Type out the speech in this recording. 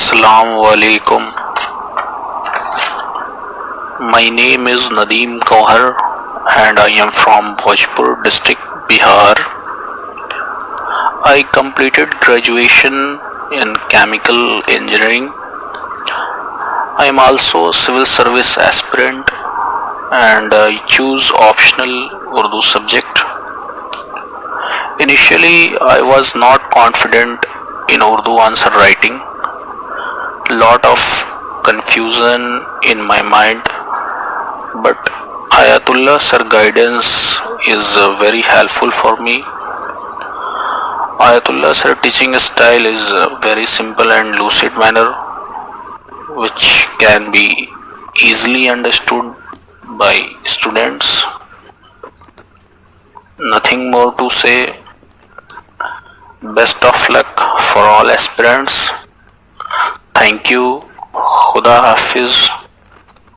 Assalamu alaikum. My name is Nadeem Kauhar and I am from Bhojpur district, Bihar. I completed graduation in chemical engineering. I am also civil service aspirant and I choose optional Urdu subject. Initially, I was not confident in Urdu answer writing. Lot of confusion in my mind, but Ayatullah sir guidance is very helpful for me. Ayatullah sir teaching style is very simple and lucid manner, which can be easily understood by students. Nothing more to say. Best of luck for all aspirants. Thank you. Khuda Hafiz.